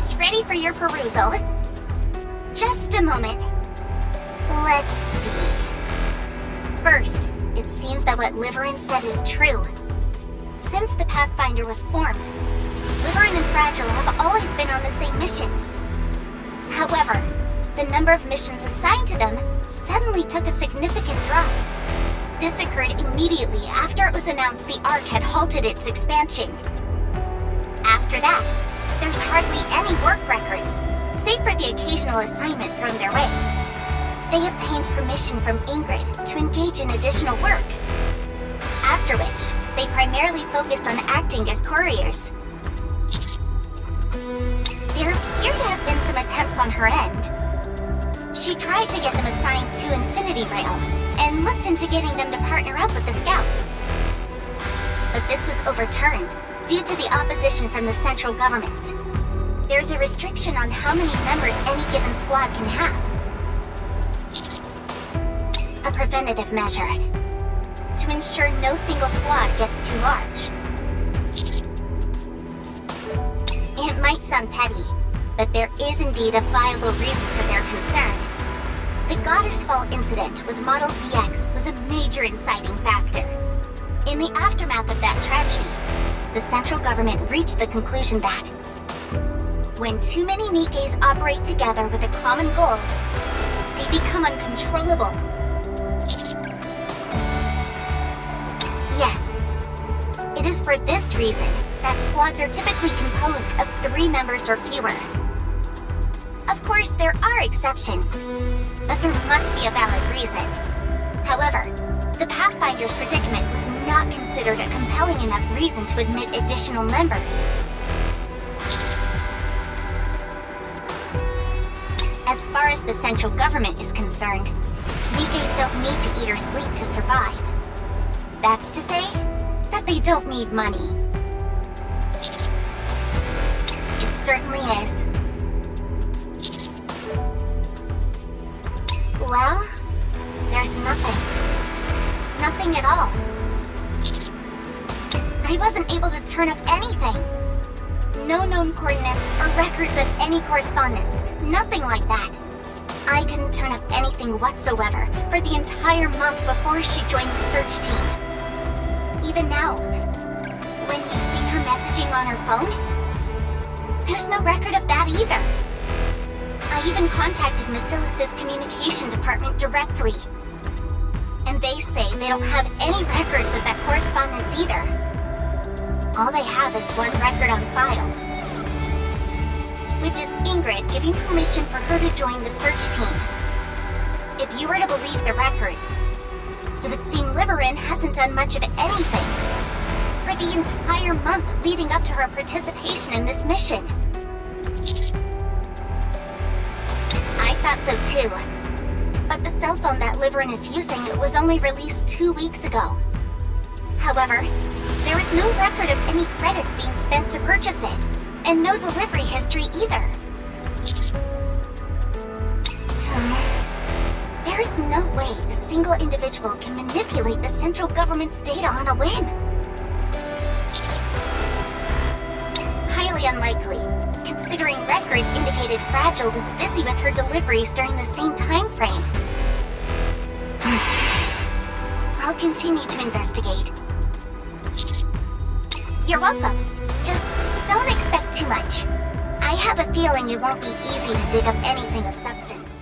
it's ready for your perusal. Just a moment. Let's see. First, it seems that what LIVERYN said is true. Since the Pathfinder was formed, LIVERYN and Fragile have always been on the same missions. However, the number of missions assigned to them suddenly took a significant drop. This occurred immediately after it was announced the Ark had halted its expansion. After that, there's hardly any work records, save for the occasional assignment thrown their way. They obtained permission from Ingrid to engage in additional work, after which they primarily focused on acting as couriers. There appear to have been some attempts on her end. She tried to get them assigned to Infinity Rail, and looked into getting them to partner up with the Scouts. But this was overturned due to the opposition from the central government. There's a restriction on how many members any given squad can have. A preventative measure to ensure no single squad gets too large. It might sound petty, but there is indeed a viable reason for their concern. The Goddess Fall incident with Model CX was a major inciting factor. In the aftermath of that tragedy, the central government reached the conclusion that when too many NIKKEs operate together with a common goal, they become uncontrollable. Yes, it is for this reason that squads are typically composed of 3 members or fewer. Of course, there are exceptions, but there must be a valid reason. However, the Pathfinder's predicament was not considered a compelling enough reason to admit additional members. As far as the central government is concerned, NIKKEs don't need to eat or sleep to survive. That's to say that they don't need money. It certainly is. Well, there's nothing. Nothing at all. I wasn't able to turn up anything. No known coordinates or records of any correspondence. Nothing like that. I couldn't turn up anything whatsoever for the entire month before she joined the search team. Even now, when you've seen her messaging on her phone, there's no record of that either. I even contacted Macilis's communication department directly. And they say they don't have any records of that correspondence either. All they have is one record on file, which is Ingrid giving permission for her to join the search team. If you were to believe the records, it would seem LIVERYN hasn't done much of anything for the entire month leading up to her participation in this mission. I thought so too, but the cell phone that LIVERYN is using was only released 2 weeks ago. However, there is no record of any credits being spent to purchase it, and no delivery history either. There is no way a single individual can manipulate the central government's data on a whim. Highly unlikely, considering records indicated Fragile was busy with her deliveries during the same time frame. I'll continue to investigate. You're welcome. Just don't expect too much. I have a feeling it won't be easy to dig up anything of substance.